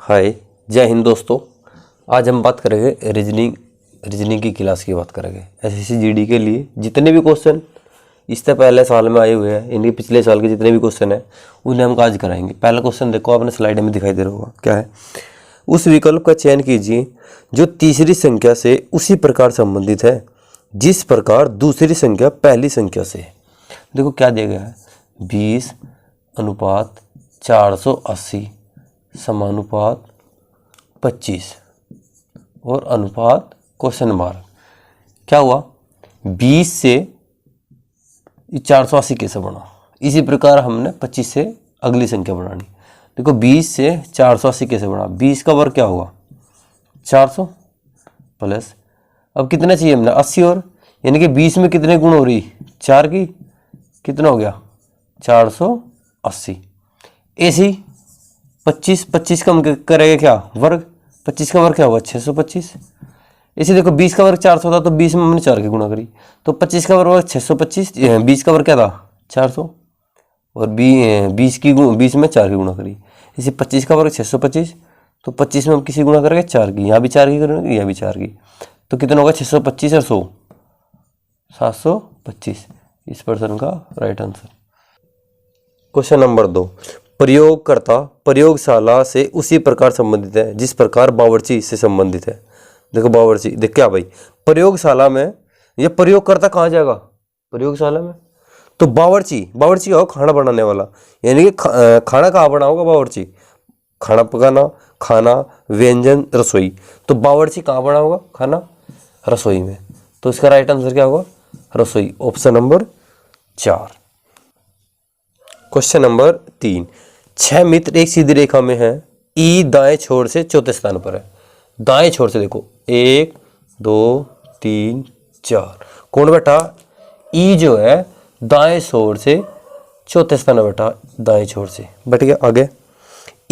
हाय, जय हिंद दोस्तों। आज हम बात करेंगे रीजनिंग की क्लास की बात करेंगे। एसएससी जीडी के लिए जितने भी क्वेश्चन इससे पहले साल में आए हुए हैं, इनके पिछले साल के जितने भी क्वेश्चन हैं उन्हें हम आज कराएंगे। पहला क्वेश्चन देखो, आपने स्लाइड में दिखाई दे रहा होगा, क्या है। उस विकल्प का चयन कीजिए जो तीसरी संख्या से उसी प्रकार संबंधित है जिस प्रकार दूसरी संख्या पहली संख्या से है। देखो क्या दिया गया है, 20:480 समानुपात 25 और अनुपात क्वेश्चन मार्क। क्या हुआ, 20 से 480 कैसे बना, इसी प्रकार हमने 25 से अगली संख्या बनानी। देखो 20 से 480 कैसे बना, 20 का वर्ग क्या होगा 400 प्लस, अब कितना चाहिए हमने 80 और, यानी कि 20 में कितने गुण हो रही 4 की, कितना हो गया 480। ऐसी 25 कम करेगा क्या वर्ग, 25 का वर्ग क्या होगा 625। इसे देखो 20 का वर्ग 400 था तो 20 में हमने 4 की गुणा करी तो 25 का वर्ग 625, 20 का वर्ग क्या था 400 और 20 में 4 की गुणा करी। इसे 25 का वर्ग 625 तो 25 में हम किसी गुणा करेंगे 4 की, यहाँ भी 4 की करेंगे यहाँ भी 4 की, तो कितना होगा 625 और 100 725। इस प्रश्न का राइट आंसर। क्वेश्चन नंबर 2, प्रयोगकर्ता प्रयोगशाला से उसी प्रकार संबंधित है जिस प्रकार बावर्ची से संबंधित है। देखो बावर्ची, देख क्या भाई, प्रयोगशाला में ये प्रयोगकर्ता कहाँ जाएगा प्रयोगशाला में, तो बावर्ची हो खाना बनाने वाला, यानी कि खाना कहाँ बना होगा बावर्ची, खाना पकाना, खाना, व्यंजन, रसोई, तो बावर्ची कहाँ बना होगा खाना रसोई में, तो इसका राइट आंसर क्या होगा रसोई, ऑप्शन नंबर 4। क्वेश्चन नंबर 3, 6 मित्र एक सीधी रेखा में हैं, ई दाएं छोर से चौथे स्थान पर है। दाएं छोर से देखो 1 2 3 4, कौन बैठा ई जो है दाएं छोर से चौथे स्थान पर बैठा, दाएं छोर से बैठ गया। आगे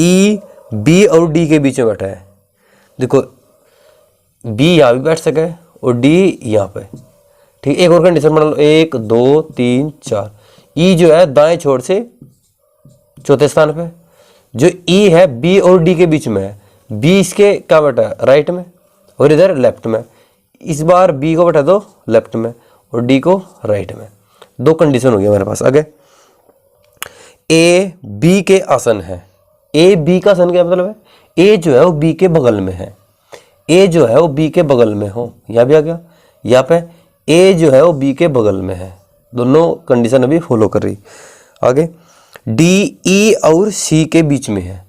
ई बी और डी के बीच में बैठा है। देखो बी यहाँ भी बैठ सके और डी यहाँ पे, ठीक। एक और कंडीशन बना लो, 1 2 3 4, ई जो है दाएं छोर से चौथे स्थान पे, जो ई है बी और डी के बीच में है, बी इसके क्या बैठा है राइट में और इधर लेफ्ट में। इस बार बी को बैठा दो लेफ्ट में और डी को राइट में। दो कंडीशन हो गया हमारे पास। आगे ए बी के आसन है, ए बी का आसन क्या मतलब है, ए जो है वो बी के बगल में है, ए जो है वो बी के बगल में हो, यहाँ भी आ गया, यहाँ पे ए जो है वो बी के बगल में है, दोनों कंडीशन अभी फॉलो कर रही। आगे डी ई और सी के बीच में है,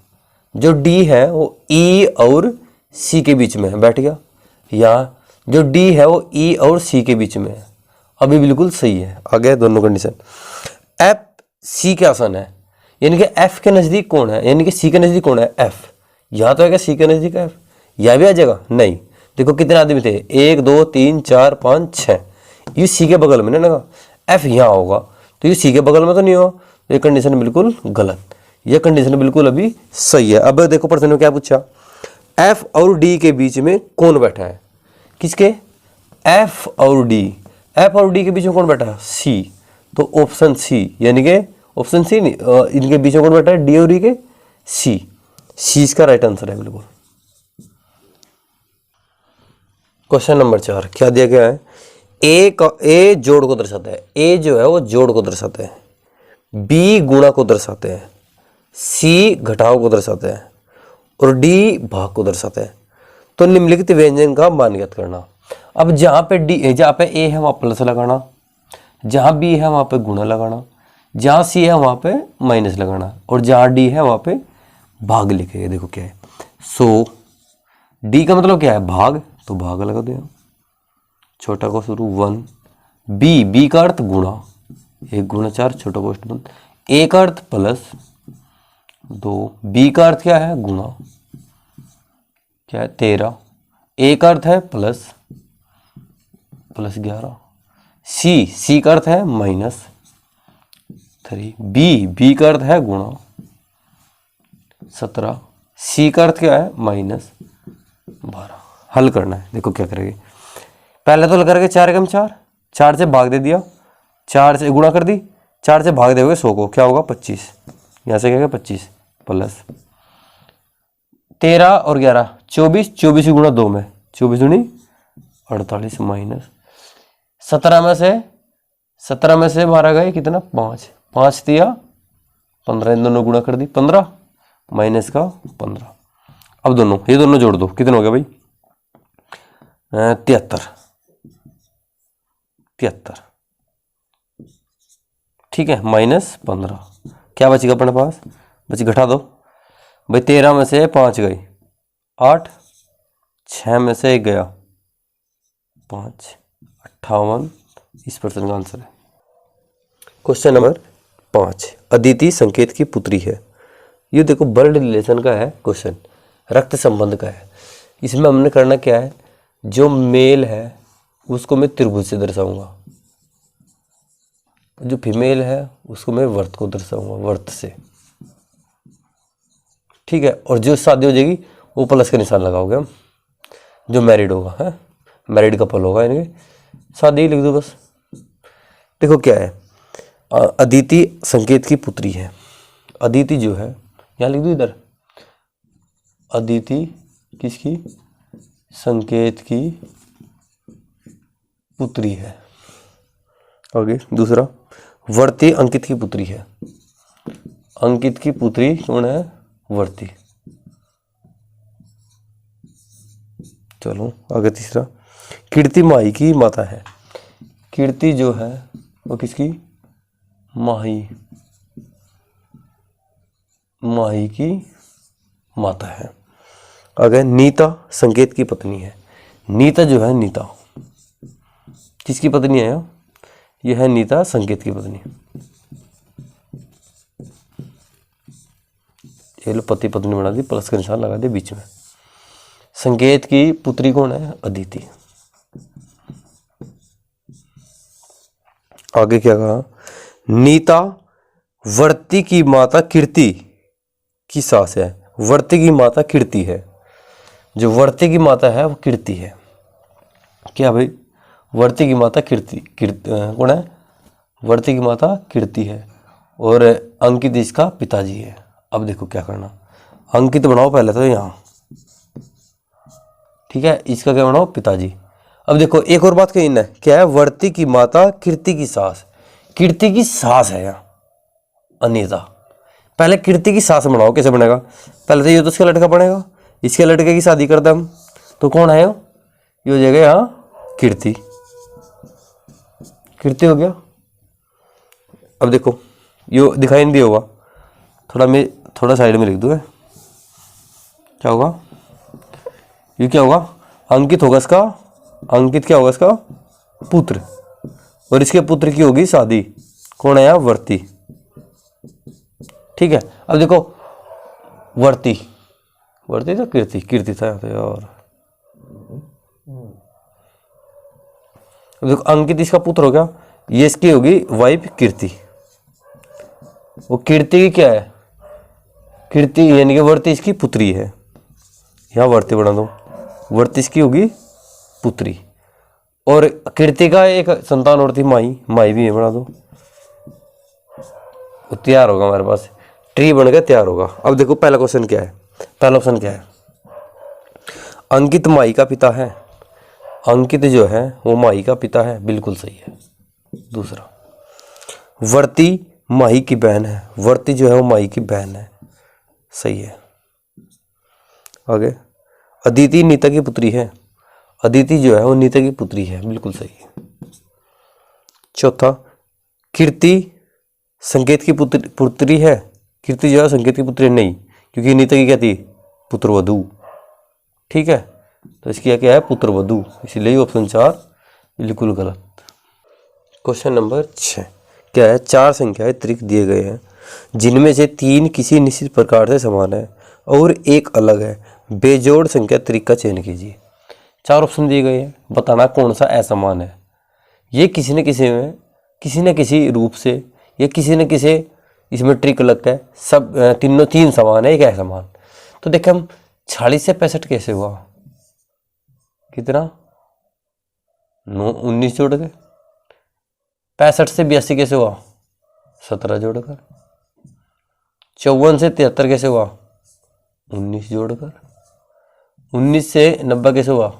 जो डी है वो ई और सी के बीच में है, बैठ गया। यहाँ जो डी है वो ई और सी के बीच में है, अभी बिल्कुल सही है। आगे दोनों कंडीशन, एफ सी के आसन है, यानी कि एफ के नज़दीक कौन है, यानी कि सी के नज़दीक कौन है एफ, यहाँ तो है क्या सी के नज़दीक एफ, यहाँ भी आ जाएगा नहीं। देखो कितने आदमी थे 1 2 3 4 5 6, ये सी के बगल में ना, एफ यहाँ होगा तो ये सी के बगल में तो नहीं होगा, ये कंडीशन बिल्कुल गलत, ये कंडीशन बिल्कुल अभी सही है। अब देखो प्रश्न में क्या पूछा, एफ और डी के बीच में कौन बैठा है, किसके एफ और डी, एफ और डी के बीच में कौन बैठा है सी, तो ऑप्शन सी, यानी कि ऑप्शन सी नहीं, इनके बीच में कौन बैठा है डी और डी के सी, सी इसका राइट आंसर है बिल्कुल। क्वेश्चन नंबर 4, क्या दिया गया है, ए जोड़ को दर्शाता है, ए जो है वो जोड़ को दर्शाता है, बी गुणा को दर्शाते हैं, सी घटाव को दर्शाते हैं और डी भाग को दर्शाते हैं। तो निम्नलिखित व्यंजन का मान ज्ञात करना। अब जहाँ पे ए है वहाँ प्लस लगाना, जहाँ बी है वहाँ पे गुणा लगाना, जहाँ सी है वहाँ पे माइनस लगाना और जहाँ डी है वहाँ पे भाग लिखेगा। देखो क्या है, सो डी का मतलब क्या है भाग, तो भाग लगा दो, छोटा को शुरू 1, बी का अर्थ गुणा, 1 गुणा 4 छोटा कोष्ठ बंद, ए का अर्थ प्लस 2, बी का अर्थ क्या है गुणा, क्या है 13, ए का अर्थ है प्लस 11, सी का अर्थ है -3, बी का अर्थ है गुणा 17, सी का अर्थ क्या है -12। हल करना है, देखो क्या करेंगे, पहले तो करेंगे 4 एकम 4, 4 से भाग दे दिया, 4 से गुणा कर दी, 4 से भाग दोगे 100 को, क्या होगा 25, यहाँ से क्या 25 प्लस 13 और 11 24, 24 गुणा 2 में 24 दूनी 48 माइनस 17 में से 12 गए कितना 5, 5 दिया 15, इन दोनों गुणा कर दी 15 माइनस का 15। अब दोनों ये दोनों जोड़ दो, कितना हो गया भाई 73, ठीक है, माइनस 15। क्या बचेगा अपने पास, बची घटा दो भाई, 13 में से 5 गई 8, 6 में से 1 गया 5, 58, इस प्रश्न का आंसर है। क्वेश्चन नंबर 5, अदिति संकेत की पुत्री है। ये देखो ब्लड रिलेशन का है क्वेश्चन, रक्त संबंध का है। इसमें हमने करना क्या है, जो मेल है उसको मैं त्रिभुज से दर्शाऊंगा, जो फीमेल है उसको मैं वर्त को दर्शाऊंगा, वर्त से, ठीक है। और जो शादी हो जाएगी वो प्लस का निशान लगाओगे हम, जो मैरिड होगा है, मैरिड कपल होगा, इनके शादी लिख दो बस। देखो क्या है, अदिति संकेत की पुत्री है। अदिति जो है यहाँ लिख दो इधर, अदिति किसकी, संकेत की पुत्री है। आगे दूसरा, वर्ती अंकित की पुत्री है। अंकित की पुत्री कौन है, वर्ती। चलो आगे तीसरा, कीर्ति माही की माता है। कीर्ति जो है वो किसकी, माही, माही की माता है। आगे नीता संकेत की पत्नी है। नीता जो है, नीता किसकी पत्नी है, यह है नीता संकेत की पत्नी। ये लो पति पत्नी बना दी, प्लस का निशान लगा दे बीच में। संकेत की पुत्री कौन है, अदिति। आगे क्या कहा, नीता वर्ती की माता कीर्ति की सास है। वर्ती की माता कीर्ति है, जो वर्ती की माता है वो कीर्ति है। क्या भाई, वर्ती की माता कीर्ति, कौन है, वर्ती की माता कीर्ति है, और अंकित इसका पिताजी है। अब देखो क्या करना, अंकित बनाओ पहले तो यहाँ, ठीक है, इसका क्या बनाओ, पिताजी। अब देखो एक और बात कही ना, क्या है, वर्ती की माता कीर्ति की सास। कीर्ति की सास है यहाँ अनीता। पहले कीर्ति की सास बनाओ, कैसे बनेगा, पहले तो ये तो इसका लड़का बनेगा, इसके लड़के की शादी कर दे हम, तो कौन है ये हो जाएगा यहाँ कीर्ति, कीर्ति हो गया। अब देखो ये दिखाई नहीं दिया होगा, थोड़ा साइड में लिख दूँ, क्या होगा, ये क्या होगा, अंकित होगा इसका, अंकित क्या होगा इसका पुत्र, और इसके पुत्र की होगी शादी, कौन है यहाँ, वर्ती, ठीक है। अब देखो वर्ती, वर्ती था कीर्ति, कीर्ति था यार। अब देखो अंकित इसका पुत्र हो गया, ये इसकी होगी वाइफ कीर्ति, वो कीर्ति की क्या है, कीर्ति यानी कि वर्ती इसकी पुत्री है, यहाँ वर्ती बना दो, वर्ती इसकी होगी पुत्री, और कीर्ति का एक संतान और थी माई, माई भी है बना दो, वो तैयार होगा हमारे पास, ट्री बन गया तैयार होगा। अब देखो पहला क्वेश्चन क्या है, पहला ऑप्शन क्या है, अंकित माई का पिता है। अंकित जो है वो माई का पिता है, बिल्कुल सही है। दूसरा, वर्ती माही की बहन है। वर्ती जो है वो माई की बहन है, सही है। आगे, अदिति नीता की पुत्री है। अदिति जो है वो नीता की पुत्री है, बिल्कुल सही है। चौथा, कीर्ति संकेत की पुत्री है। कीर्ति जो है संकेत की पुत्री नहीं, क्योंकि नीता की क्या थी, पुत्रवधू, ठीक है, तो इसकी क्या है, पुत्रवधू, इसलिए ऑप्शन 4 बिल्कुल गलत। क्वेश्चन नंबर 6 क्या है, 4 संख्याएं त्रिक दिए गए हैं जिनमें से 3 किसी निश्चित प्रकार से समान है और एक अलग है, बेजोड़ संख्या त्रिक का चयन कीजिए। 4 ऑप्शन दिए गए हैं, बताना कौन सा असमान है। ये किसी न किसी में, किसी न किसी रूप से, या किसी न किसी इसमें ट्रिक लगता है, सब तीनों 3 समान है, एक असमान। तो देखें हम 46 से 65 कैसे हुआ, कितना 19 जोड़ के। 65 से 82 कैसे हुआ, 17 जोड़कर। 54 से 73 कैसे हुआ, 19 जोड़कर, 19 से 90 कैसे हुआ,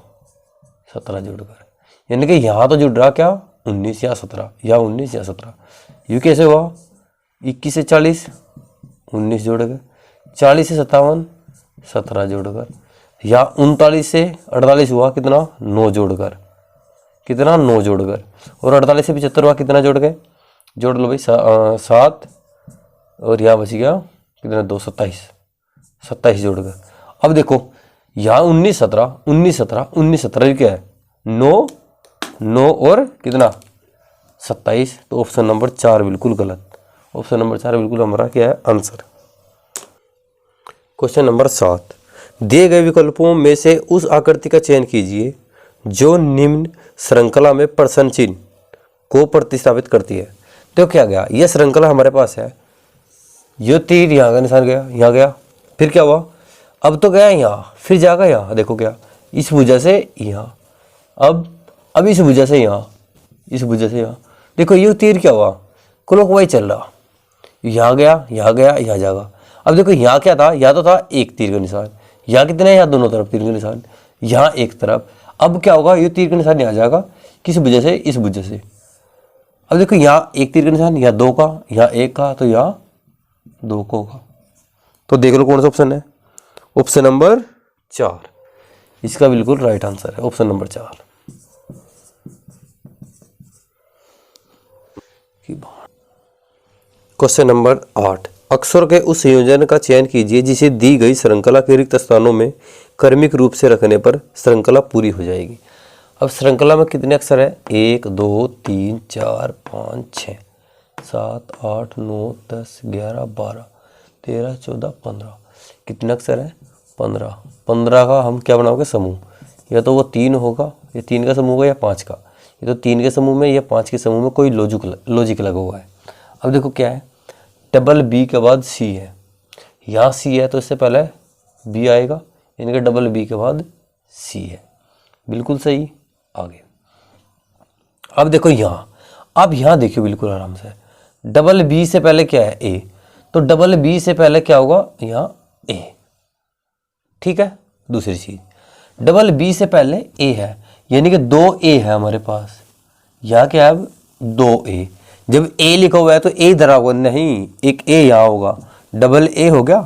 17 जोड़कर। यानी कि यहाँ तो जुड़ रहा क्या, 19 या 17, या 19 या 17। ये कैसे हुआ, 21 से 40, 19 जोड़कर, 40 से 57, 17 जोड़कर, या 39 से 48 हुआ कितना, 9 जोड़कर, कितना, 9 जोड़कर, और 48 से 75 हुआ कितना जोड़ के, जोड़ लो भाई 7, और यहाँ बच गया कितना, 2, 27, 27 जोड़कर। अब देखो यहाँ 19 17, 19 17, 19 17 क्या है, 9, 9 और कितना, 27। तो ऑप्शन नंबर 4 बिल्कुल गलत, ऑप्शन नंबर 4 बिल्कुल हमारा क्या है आंसर। क्वेश्चन नंबर 7, दिए गए विकल्पों में से उस आकृति का चयन कीजिए जो निम्न श्रृंखला में प्रश्न चिन्ह को प्रतिस्थापित करती है। तो क्या गया, यह श्रृंखला हमारे पास है, ये तीर यहाँ का निशान गया, यहाँ गया, फिर क्या हुआ, अब तो गया यहाँ, फिर जाएगा यहाँ, देखो क्या, इस भुजा से यहाँ, अब इस भुजा से यहाँ, इस भुजा से यहाँ, देखो ये तीर क्या हुआ, क्लॉकवाइज चल रहा, यहाँ गया, यहाँ गया, यहाँ जाएगा। अब देखो यहाँ क्या था, यहाँ तो था एक तीर का निशान, यहाँ कितने, यहाँ दोनों तरफ तीर का निशान, यहाँ एक तरफ। अब क्या होगा, ये तीर का निशान यहाँ जाएगा, किस वजह से, इस वजह से। अब देखो यहाँ एक तीर का निशान, यहाँ 2 का, यहाँ 1 का, तो यहाँ 2 का होगा। तो देख लो कौन सा ऑप्शन है, ऑप्शन नंबर 4 इसका बिल्कुल राइट आंसर है, ऑप्शन नंबर 4। क्वेश्चन नंबर 8, अक्षर के उस संयोजन का चयन कीजिए जिसे दी गई श्रृंखला के रिक्त स्थानों में क्रमिक रूप से रखने पर श्रृंखला पूरी हो जाएगी। अब श्रृंखला में कितने अक्षर है, 1 2 3 4 5 6 7 8 9 10 11 12 13 14 15, कितने अक्षर है, 15। 15 का हम क्या बनाओगे, समूह, या तो वो 3 होगा, या 3 का समूह होगा, या 5 का, ये तो 3 के समूह में या 5 के समूह में कोई लॉजिक लगा हुआ है। अब देखो क्या है, डबल बी के बाद सी है, यहाँ सी है तो इससे पहले बी आएगा, इनके डबल बी के बाद सी है, बिल्कुल सही। आगे अब देखो यहाँ, अब यहाँ देखियो बिल्कुल आराम से, डबल बी से पहले क्या है, ए, तो डबल बी से पहले क्या होगा, यहाँ ए, ठीक है। दूसरी चीज, डबल बी से पहले ए है, यानी कि 2 ए है हमारे पास, यहाँ क्या है, 2 ए। जब ए लिखा हुआ है तो ए इधर होगा, नहीं, एक ए यहाँ होगा, डबल ए हो गया।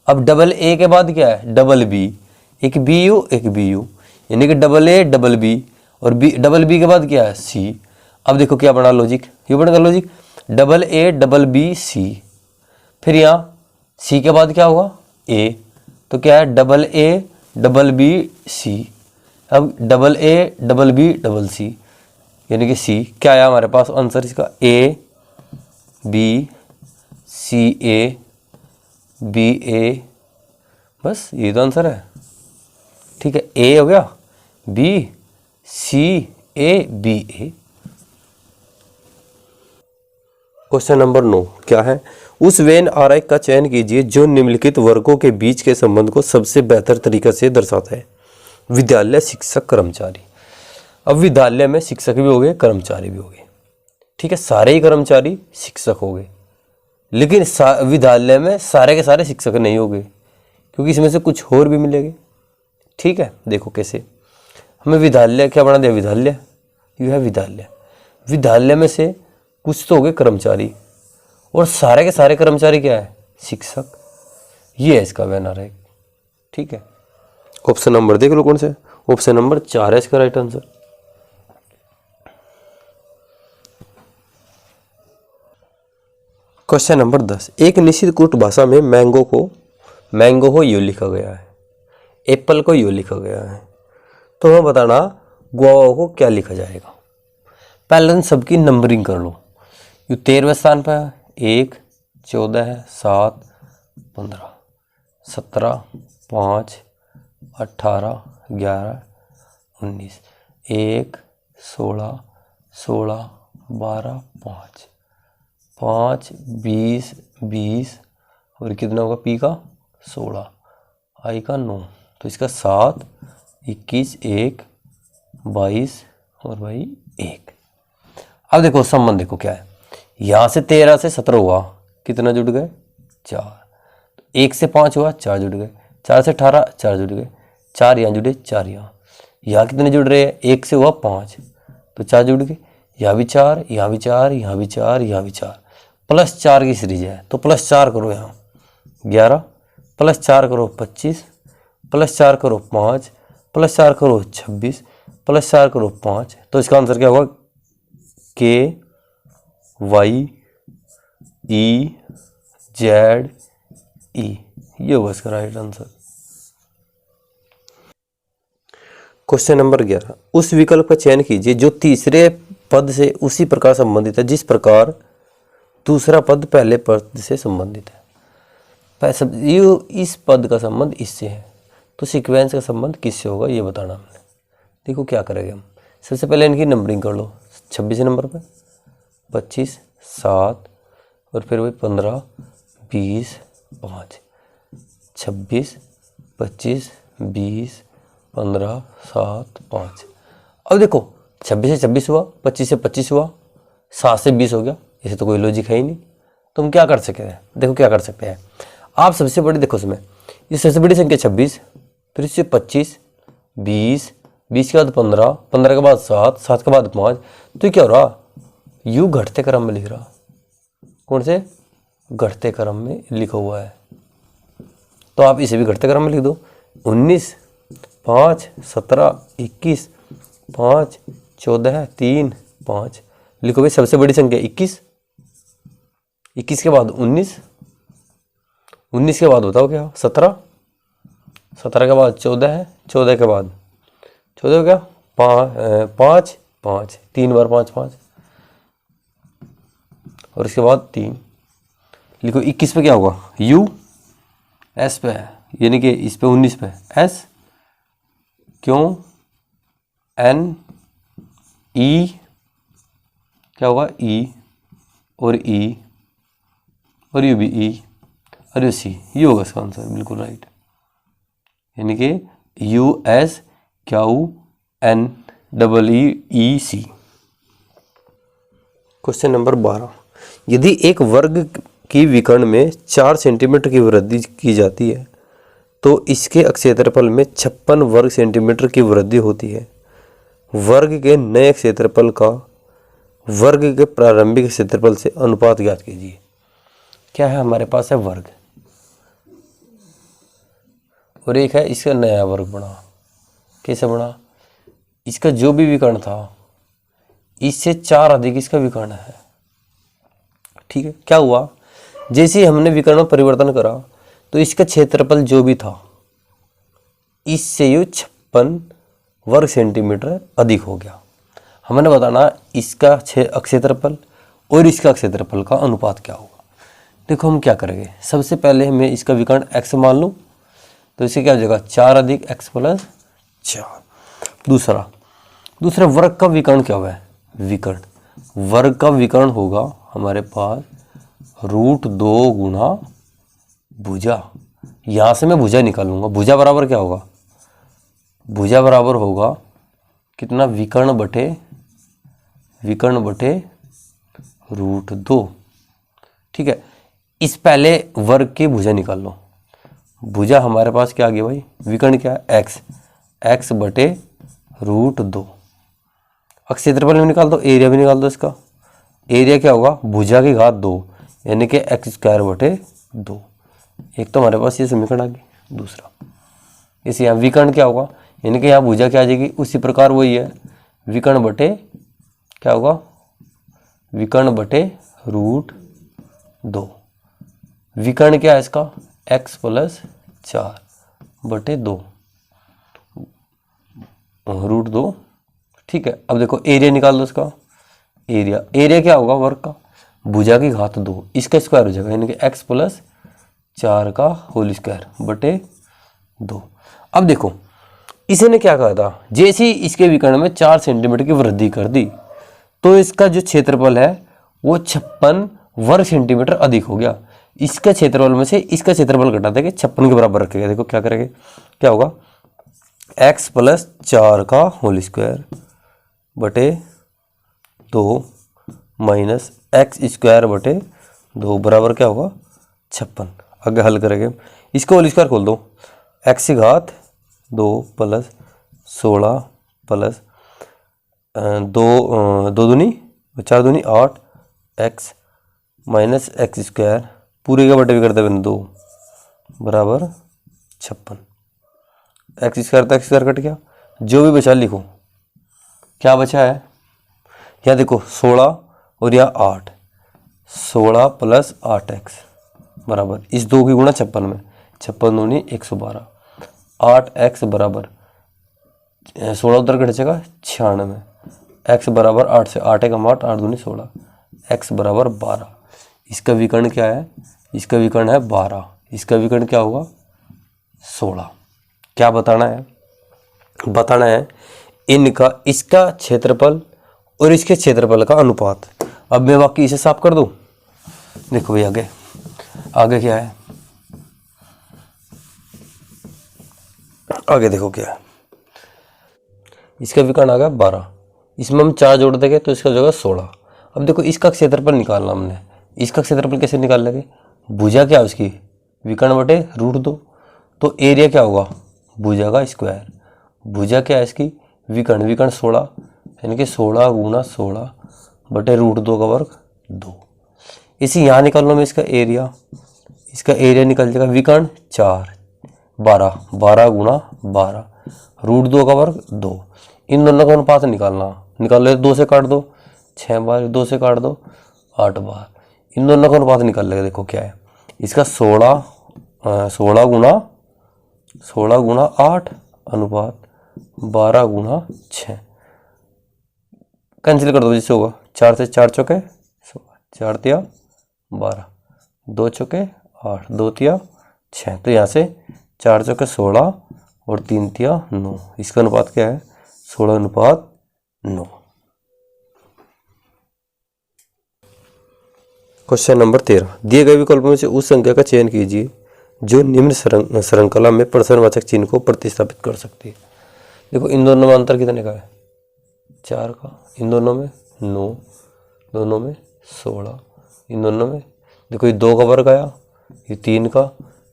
अब डबल ए के बाद क्या है, डबल बी, एक बी यू, एक बी यू, यानी कि डबल ए डबल बी, और बी, डबल बी के बाद क्या है, सी। अब देखो क्या बना लॉजिक, ये बनेगा logic, double A double B C, फिर यहाँ सी के बाद क्या होगा, ए, तो क्या है, double A double B C. अब double A double B double C, यानी कि सी क्या आया हमारे पास आंसर इसका, A B C A B ए, बस ये तो आंसर है, ठीक है। ए हो गया, B C A B A. Question number 9 क्या है, उस वेन आरेख का चयन कीजिए जो निम्नलिखित वर्गों के बीच के संबंध को सबसे बेहतर तरीके से दर्शाता है। विद्यालय, शिक्षक, कर्मचारी। अब विद्यालय में शिक्षक भी हो गए, कर्मचारी भी हो गए, ठीक है, सारे ही कर्मचारी शिक्षक हो गए, लेकिन विद्यालय में सारे के सारे शिक्षक नहीं हो गए, क्योंकि इसमें से कुछ और भी मिलेंगे, ठीक है। देखो कैसे, हमें विद्यालय क्या बना दिया, विद्यालय, यू है विद्यालय, विद्यालय में से कुछ तो हो गए कर्मचारी, और सारे के सारे कर्मचारी क्या है, शिक्षक। ये है इसका वेन आरेख, ठीक है। ऑप्शन नंबर देख लो कौन से, ऑप्शन नंबर 4 है इसका राइट आंसर। क्वेश्चन नंबर 10, एक निश्चित कुट भाषा में मैंगो को यो लिखा गया है, एप्पल को यो लिखा गया है, तो हमें बताना गुआवा को क्या लिखा जाएगा। पहले सबकी नंबरिंग कर लो, ये 13वें स्थान पर 1 14 7 15 17 5 18 11 19 1 16 16 12 5 5 20 20 और कितना होगा, पी का 16, आई का 9, तो इसका 7 21 1 22 और भाई 1। अब देखो संबंध देखो क्या है, यहाँ से 13 से 17 हुआ, कितना जुड़ गए, 4, 1 से 5 हुआ, 4 जुड़ गए, 4 से 18, 4 जुड़ गए, 4 यहाँ जुड़े, 4 यहाँ कितने जुड़ रहे हैं, 1 से हुआ 5 तो 4 जुड़ गए, यहाँ भी 4, यहाँ भी 4, यहाँ भी 4, यहाँ भी 4, +4 की सीरीज है तो +4 करो यहाँ 11, +4 करो 25, +4 करो 5, +4 करो 26, +4 करो 5, तो इसका आंसर क्या होगा, KYEZE, ये होगा इसका राइट आंसर। क्वेश्चन नंबर 11, उस विकल्प का चयन कीजिए जो तीसरे पद से उसी प्रकार संबंधित है जिस प्रकार दूसरा पद पहले पद से संबंधित है। ये इस पद का संबंध इससे है तो सीक्वेंस का संबंध किससे होगा ये बताना हमने। देखो क्या करेंगे हम, सबसे पहले इनकी नंबरिंग कर लो। 26 नंबर पे 25, 7 और फिर वही 15, 20, 5, 26, 25, 20, 15, 7, 5। अब देखो 26 से 26 हुआ, 25 से 25 हुआ, 7 से 20 हो गया, इसे तो कोई लॉजिक है ही नहीं। तो हम क्या कर सकते हैं, देखो क्या कर सकते हैं आप, सबसे बड़ी देखो इसमें, ये सबसे बड़ी संख्या 26, फिर इससे 25, 20, 20 के बाद 15, 15 के बाद 7, 7 के बाद 5, तो ये क्या हो रहा, यू घटते क्रम में लिख रहा। कौन से घटते क्रम में लिखा हुआ है, तो आप इसे भी घटते क्रम में लिख दो। 19, 5, 17, 21, 5, 14, 3, 5 लिखो भाई। सबसे बड़ी संख्या 21, 21 के बाद 19, 19 के बाद बताओ क्या, 17, 17 के बाद 14 है, 14 के बाद 14 हो गया, 5, 5, 3 बार 5, 5 और इसके बाद 3 लिखो। 21 पे क्या होगा, यू एस पे है, यानी कि इस पे 19 पे एस, क्यों एन ई क्या होगा, ई और ई और यू भी ई और यू सी, ये होगा इसका आंसर बिल्कुल राइट, यानी कि U S Q N double E E C. Question number 12, यदि एक वर्ग की विकर्ण में 4 सेंटीमीटर की वृद्धि की जाती है तो इसके क्षेत्रफल में 56 वर्ग सेंटीमीटर की वृद्धि होती है। वर्ग के नए क्षेत्रफल का वर्ग के प्रारंभिक क्षेत्रफल से अनुपात ज्ञात कीजिए। क्या है, हमारे पास है वर्ग और एक है इसका नया वर्ग बना। कैसे बना, इसका जो भी विकर्ण था इससे 4 अधिक इसका विकर्ण है। ठीक है, क्या हुआ, जैसे ही हमने विकर्ण में परिवर्तन करा तो इसका क्षेत्रफल जो भी था इससे ये 56 वर्ग सेंटीमीटर अधिक हो गया। हमने बताना इसका क्षेत्रफल और इसका क्षेत्रफल का अनुपात क्या होगा। देखो हम क्या करेंगे, सबसे पहले मैं इसका विकर्ण x मान लूँ तो इससे क्या हो जाएगा, 4 अधिक x प्लस 4। दूसरा वर्ग का विकर्ण क्या हुआ है, विकर्ण वर्ग का विकर्ण होगा हमारे पास √2 गुना भुजा। यहाँ से मैं भुजा निकालूंगा, भुजा बराबर क्या होगा, भुजा बराबर होगा कितना, विकर्ण बटे √2। ठीक है, इस पहले वर्ग की भुजा निकाल लो। भुजा हमारे पास क्या आ गया भाई, विकर्ण क्या है x बटे √2। क्षेत्रफल में निकाल दो, एरिया भी निकाल दो। इसका एरिया क्या होगा, भुजा की घात 2 यानी कि x² बटे 2। एक तो हमारे पास ये समीकरण आ गई। दूसरा इसे यहाँ विकर्ण क्या होगा, यानी कि यहाँ भुजा क्या आ जाएगी, उसी प्रकार वही है विकर्ण बटे क्या होगा, विकर्ण बटे √2। विकर्ण क्या है इसका, x प्लस 4 बटे 2 √2। ठीक है, अब देखो एरिया निकाल दो इसका। एरिया क्या होगा वर्ग का, भुजा की घात 2 इसका स्क्वायर हो जाएगा, यानी कि x प्लस 4 का होल स्क्वायर बटे 2। अब देखो इसने क्या कहा था, जैसे ही इसके विकर्ण में 4 सेंटीमीटर की वृद्धि कर दी तो इसका जो क्षेत्रफल है वो 56 वर्ग सेंटीमीटर अधिक हो गया। इसका क्षेत्रफल में से इसका क्षेत्रफल घटा देंगे, 56 के बराबर रखेगा। देखो क्या करेंगे, क्या होगा, x प्लस 4 का होल स्क्वायर बटे 2 माइनस x² बटे 2 बराबर क्या होगा, 56। आगे हल करेंगे, इसको होल स्क्वायर खोल दो, एक्स की घात 2 प्लस 16 प्लस 2 दूनी 4 दूनी 8 एक्स माइनस एक्स स्क्वायर पूरे का बटे भी करते हैं 2 बराबर 56। एक्स स्क्वायर कट गया, जो भी बचा लिखो। क्या बचा है, यहाँ देखो 16 और यहाँ 8, 16 प्लस 8x बराबर इस 2 की गुणा 56 में, 56 दूनी 112, 8x बराबर 16 उधर घट जाएगा 96, x बराबर 8 से 8 एकम 8, 8 दूनी 16, x बराबर 12। इसका विकर्ण क्या है, इसका विकर्ण है 12, इसका विकर्ण क्या होगा 16। क्या बताना है, बताना है इनका, इसका क्षेत्रफल और इसके क्षेत्रफल का अनुपात। अब मैं बाकी इसे साफ कर दूं। देखो भाई आगे, आगे क्या है, आगे देखो क्या है, इसका विकर्ण आ गया 12, इसमें हम 4 जोड़ देंगे तो इसका जो होगा 16। अब देखो इसका क्षेत्रफल निकालना हमने, इसका क्षेत्रफल कैसे निकाल लेंगे, भुजा क्या है उसकी विकर्ण बटे √2, तो एरिया क्या होगा भुजा का स्क्वायर, भुजा क्या है इसकी विकर्ण, विकर्ण 16 यानी कि 16 गुना 16 बटे √2 का वर्ग 2। इसी यहाँ निकाल लो मैं इसका एरिया निकल जाएगा विकर्ण 4 12, 12 गुना 12 √2 का वर्ग 2। इन दोनों का अनुपात निकाल लो, 2 से काट दो 6 बार, 2 से काट दो 8 बार, इन दोनों का अनुपात निकाल लेगा। देखो क्या है इसका 16 गुना 8 अनुपात 12 गुना 6, कैंसिल कर दो जिससे होगा 4 से 4 चौके 4 तिया 12, 2 चौके 8, 2 तिया 6, तो यहाँ से 4 चौके 16 और 3 तिया 9, इसका अनुपात क्या है 16 अनुपात 9। क्वेश्चन नंबर 13, दिए गए विकल्पों में से उस संख्या का चयन कीजिए जो निम्न श्रृंखला में प्रश्नवाचक चिन्ह को प्रतिस्थापित कर सकती है। देखो इन दोनों में अंतर कितने का है 4 का, इन दोनों में 9, दोनों में 16, इन दोनों में देखो ये 2 का वर्ग आया, ये 3 का,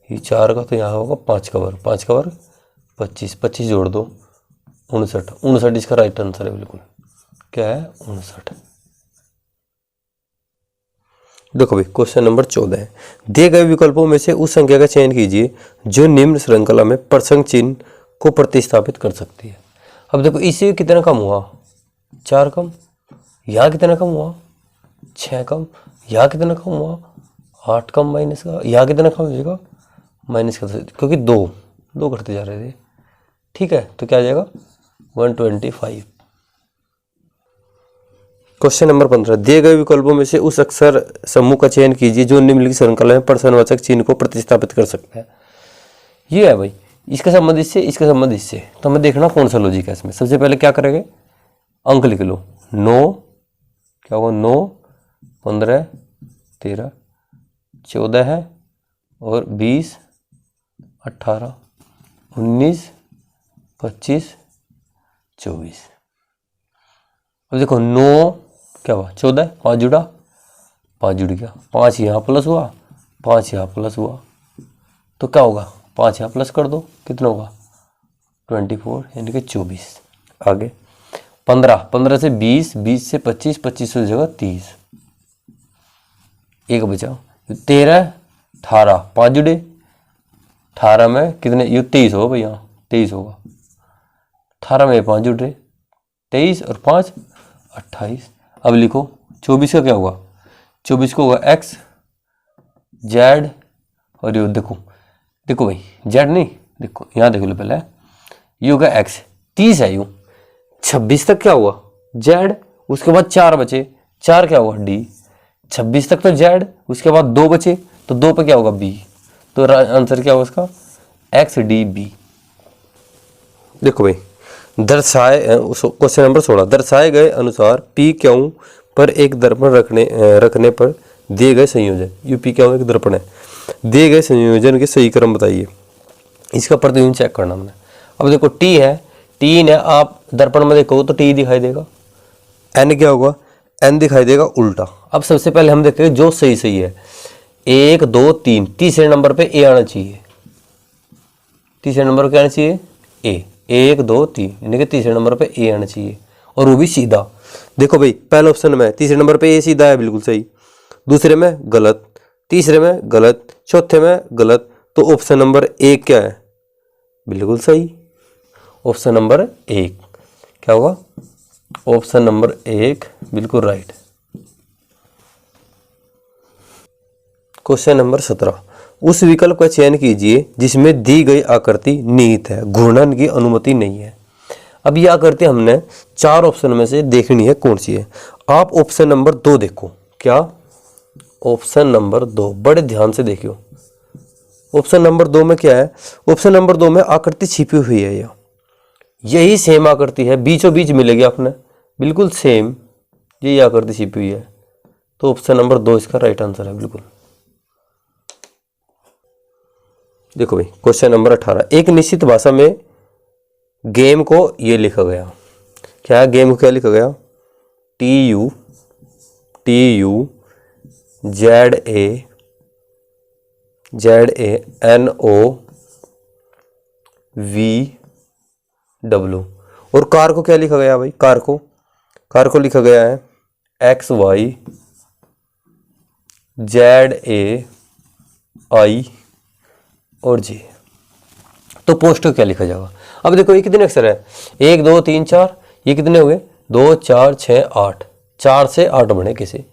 ये 4 का, तो यहाँ होगा 5 का वर्ग, 5 का वर्ग 25, 25 जोड़ दो 59, 59 इसका राइट आंसर है बिल्कुल, क्या है 59। देखो भाई क्वेश्चन नंबर 14 है, दिए गए विकल्पों में से उस संख्या का चयन कीजिए जो निम्न श्रृंखला में प्रसंग चिन्ह को प्रतिस्थापित कर सकती है। अब देखो इससे कितना कम हुआ 4 कम, यहाँ कितना कम हुआ 6 कम, यहाँ कितना कम हुआ 8 कम माइनस का, यहाँ कितना कम हो जाएगा माइनस का, क्योंकि 2 घटते जा रहे थे। ठीक है, तो क्या आ जाएगा 125। क्वेश्चन नंबर 15, दिए गए विकल्पों में से उस अक्षर समूह का चयन कीजिए जो निम्नलिखित श्रृंखला में प्रश्नवाचक चिन्ह को प्रतिस्थापित कर सकता है। ये है भाई, इसका संबंध इससे, इसका संबंध इससे, तो हमें देखना कौन सा लॉजिक है इसमें। सबसे पहले क्या करेंगे, अंक लिख लो, 9 क्या होगा 9 15 13 14 है, और 20 18 19 25 24। अब देखो 9 क्या हुआ 14, 5 जुड़ा 5 जुड़ गया, 5 यहाँ प्लस हुआ 5 यहाँ प्लस हुआ, तो क्या होगा 5 यहाँ प्लस कर दो, कितना होगा 24 यानी कि 24। आगे 15 से 20, 20 से 25, 25 से जगह 30, एक बचा 13 18, 5 जुड़े 18 में कितने, ये 23 होगा भैया 23 होगा, 18 में 5 जुड़ रहे 23 और 5 28। अब लिखो 24 का क्या होगा, 24 को होगा x z, और ये देखो भाई z नहीं, देखो यहाँ देख लो पहले, ये होगा x 30 है यूँ, 26 तक क्या हुआ z, उसके बाद 4 बचे, 4 क्या हुआ d, 26 तक तो z, उसके बाद 2 बचे, तो 2 पे क्या होगा b, तो आंसर क्या होगा उसका x d b। देखो भाई क्वेश्चन नंबर 16, दर्शाए गए अनुसार पी क्यू पर एक दर्पण रखने पर दिए गए संयोजन, यू पी क्यू एक दर्पण है, दिए गए संयोजन के सही क्रम बताइए। इसका प्रतिबिंब चेक करना हमने। अब देखो टी है, टी ने आप दर्पण में देखो तो टी दिखाई देगा, एन क्या होगा एन दिखाई देगा उल्टा। अब सबसे पहले हम देखेंगे जो सही सही है, 1 2 3, तीसरे नंबर पे ए आना चाहिए, तीसरे नंबर पर क्या आना चाहिए, ए। 1 2 3 यानी कि तीसरे नंबर पे ए आना चाहिए, और वो भी सीधा। देखो भाई पहले ऑप्शन में तीसरे नंबर पे ए सीधा है, बिल्कुल सही। दूसरे में गलत, तीसरे में गलत, चौथे में गलत। तो ऑप्शन नंबर 1 क्या है, बिल्कुल सही। ऑप्शन नंबर 1 क्या होगा, ऑप्शन नंबर 1 बिल्कुल राइट। क्वेश्चन नंबर 17, उस विकल्प का चयन कीजिए जिसमें दी गई आकृति निहित है, घूर्णन की अनुमति नहीं है। अब ये आकृति हमने 4 ऑप्शन में से देखनी है कौन सी है। आप ऑप्शन नंबर 2 देखो। क्या, ऑप्शन नंबर 2 बड़े ध्यान से देखियो। ऑप्शन नंबर 2 में क्या है, ऑप्शन नंबर 2 में आकृति छिपी हुई है। यही सेम आकृति है, बीचों बीच मिलेगी आपने, बिल्कुल सेम यही आकृति छिपी हुई है। तो ऑप्शन नंबर 2 इसका राइट आंसर है बिल्कुल। देखो भाई क्वेश्चन नंबर 18, एक निश्चित भाषा में गेम को ये लिखा गया। क्या गेम को क्या लिखा गया, TU ZANOVW। और कार को क्या लिखा गया भाई, कार को लिखा गया है XYZAI और J। तो पोस्ट को क्या लिखा जाएगा। अब देखो ये कितने अक्षर है, 1 2 3 4, ये कितने हो गए, 2 4 6 8, 4 से 8 बने कैसे,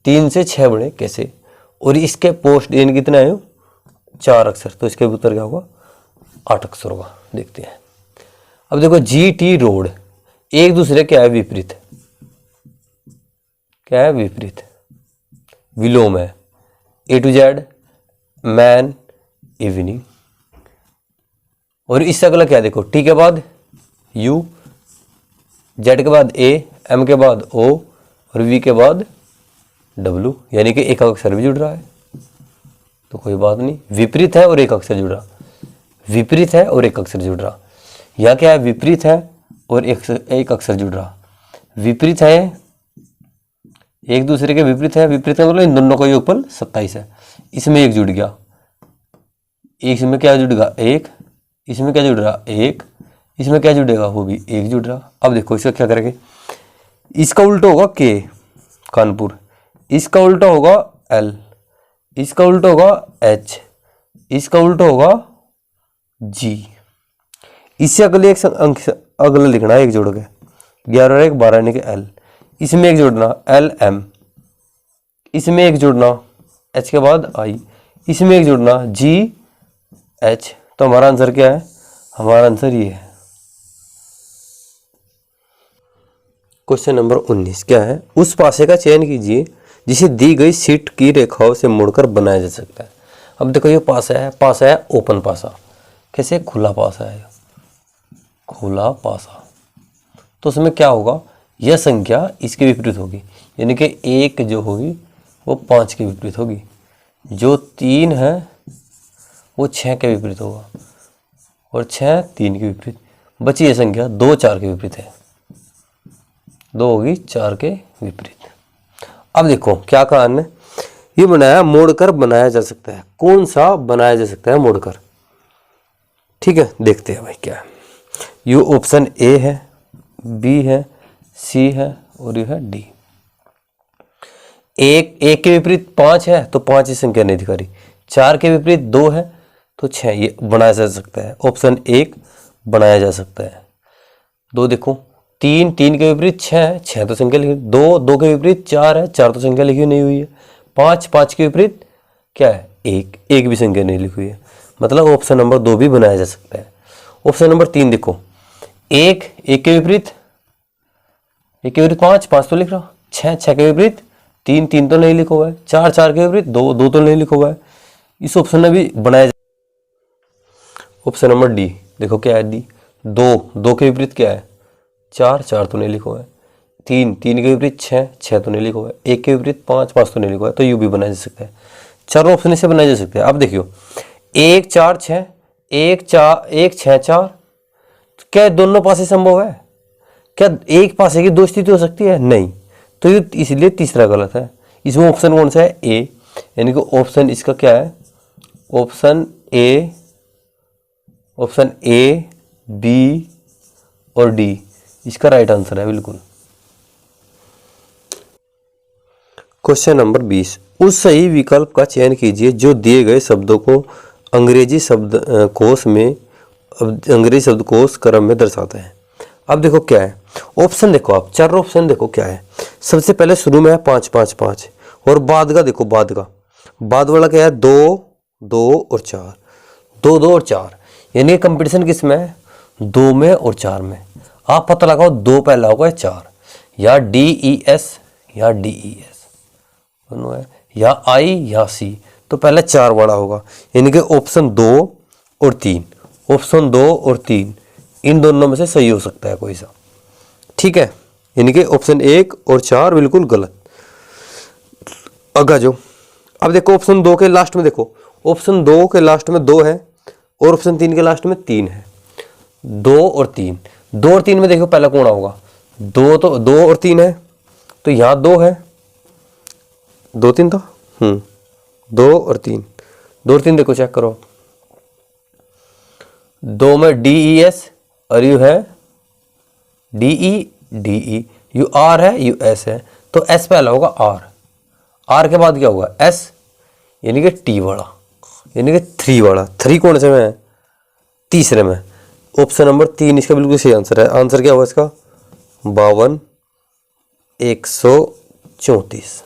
3 से 6 बने कैसे, और इसके पोस्ट इन कितने आए, 4 अक्षर। तो इसके उत्तर क्या होगा, 8 अक्षर होगा। देखते हैं। अब देखो GT रोड, एक दूसरे क्या है विपरीत, क्या है विपरीत, विलोम है। A to Z man evening, और इससे अगला क्या है, देखो T के बाद U, Z के बाद A, M के बाद O और V के बाद W, यानी कि एक अक्षर भी जुड़ रहा है। तो कोई बात नहीं, विपरीत है और एक अक्षर जुड़ रहा, विपरीत है और एक अक्षर जुड़ रहा। यहाँ क्या है, विपरीत है और एक अक्षर जुड़ रहा। विपरीत है, एक दूसरे के विपरीत है, विपरीत है मतलब इन दोनों का योगफल 27 है। इसमें एक जुड़ गया, इसमें क्या जुड़ेगा, एक, इसमें क्या जुड़ रहा, एक, इसमें क्या जुड़ेगा, वो भी एक जुड़ रहा। अब देखो इसका क्या करेंगे, इसका उल्टा होगा के कानपुर, इसका उल्टा होगा L, इसका उल्टा होगा H, इसका उल्टा होगा G। इससे अगले एक अंक अगला लिखना है, एक जोड़ के 11 और 1 12 यानी कि L, इसमें एक जोड़ना LM, इसमें एक जोड़ना H के बाद I, इसमें एक जोड़ना GH। तो हमारा आंसर क्या है, हमारा आंसर ये है। क्वेश्चन नंबर 19 क्या है, उस पासे का चयन कीजिए जिसे दी गई शीट की रेखाओं से मुड़कर बनाया जा सकता है। अब देखो ये पासा है ओपन पासा, कैसे, खुला पासा है, खुला पासा। तो उसमें क्या होगा, यह संख्या इसके विपरीत होगी, यानी कि 1 जो होगी वो 5 के विपरीत होगी, जो 3 है वो 6 के विपरीत होगा, और 6 3 के विपरीत। बची ये संख्या 2 4 के विपरीत है, 2 होगी 4 के विपरीत। अब देखो क्या कहा हमने, ये बनाया मोड़कर बनाया जा सकता है। कौन सा बनाया जा सकता है मोड़कर, ठीक है, देखते हैं भाई क्या है। ये ऑप्शन A है, B है, C है और ये है D। एक के विपरीत 5 है तो 5 की संख्या नहीं दिखा रही, 4 के विपरीत 2 है तो 6, ये बनाया जा सकता है। ऑप्शन 1 बनाया जा सकता है। 2 देखो, 3 के विपरीत 6 तो संख्या लिखी, 2 के विपरीत 4 है, 4 तो संख्या लिखी नहीं हुई है। 5 के विपरीत क्या है, 1 भी संख्या नहीं लिखी हुई है। मतलब ऑप्शन नंबर 2 भी बनाया जा सकता है। ऑप्शन नंबर 3 देखो, 1 के विपरीत 5 तो लिख रहा, 6 के विपरीत 3 तो नहीं लिखा हुआ है, 4 के विपरीत 2 तो नहीं लिखा हुआ है। इस ऑप्शन में भी बनाया। ऑप्शन नंबर D देखो क्या है, D 2 के विपरीत क्या है, 4 तो नहीं लिखा हुआ है। 3 के विपरीत 6 तो नहीं लिखा हुआ है। 1 के विपरीत 5 तो नहीं लिखा हुआ है। तो यू भी बनाया जा सकता है। चारों ऑप्शन से बनाया जा सकता है। अब देखियो 1 4 6 1 6 4, क्या दोनों पासे संभव है? क्या एक पासे की 2 स्थिति हो सकती है? नहीं। तो ये इसलिए तीसरा गलत है। इसमें ऑप्शन कौन सा है? ए, यानी कि ऑप्शन इसका क्या है? Option A option A, B और डी इसका राइट आंसर है बिल्कुल। क्वेश्चन नंबर 20, उस सही विकल्प का चयन कीजिए जो दिए गए शब्दों को अंग्रेजी शब्दकोश क्रम में दर्शाता है। अब देखो क्या है ऑप्शन, देखो आप चार ऑप्शन देखो क्या है। सबसे पहले शुरू में है 5 5 5 और बाद का देखो, बाद वाला क्या है 2 2 और 4, 2 2 और 4, यानी कंपटीशन किस में है 2 में और 4 में। आप पता लगाओ 2 पहला होगा या 4, या DES या DES दोनों है, या I या C, तो पहले 4 वाला होगा, यानी कि ऑप्शन 2 और 3, ऑप्शन 2 और 3 इन दोनों में से सही हो सकता है कोई सा, ठीक है। यानी कि ऑप्शन 1 और 4 बिल्कुल गलत। आगे जो अब देखो ऑप्शन 2 के लास्ट में, देखो ऑप्शन 2 के लास्ट में 2 है और ऑप्शन 3 के लास्ट में 3 है। 2 और 3, 2 और 3 में देखो पहला कौन होगा, 2 तो 2 और 3 है, तो यहाँ 2 है, 2 3 था 2 और 3, 2 और 3 देखो चेक करो, 2 में DES और यू है DE, यू R है, यू S है, तो S पहला होगा R के बाद क्या होगा S, यानी कि T वाला, यानी कि 3 वाला। 3 कौन से में है, तीसरे में, ऑप्शन नंबर 3 इसका बिल्कुल सही आंसर है। आंसर क्या होगा इसका 52 134।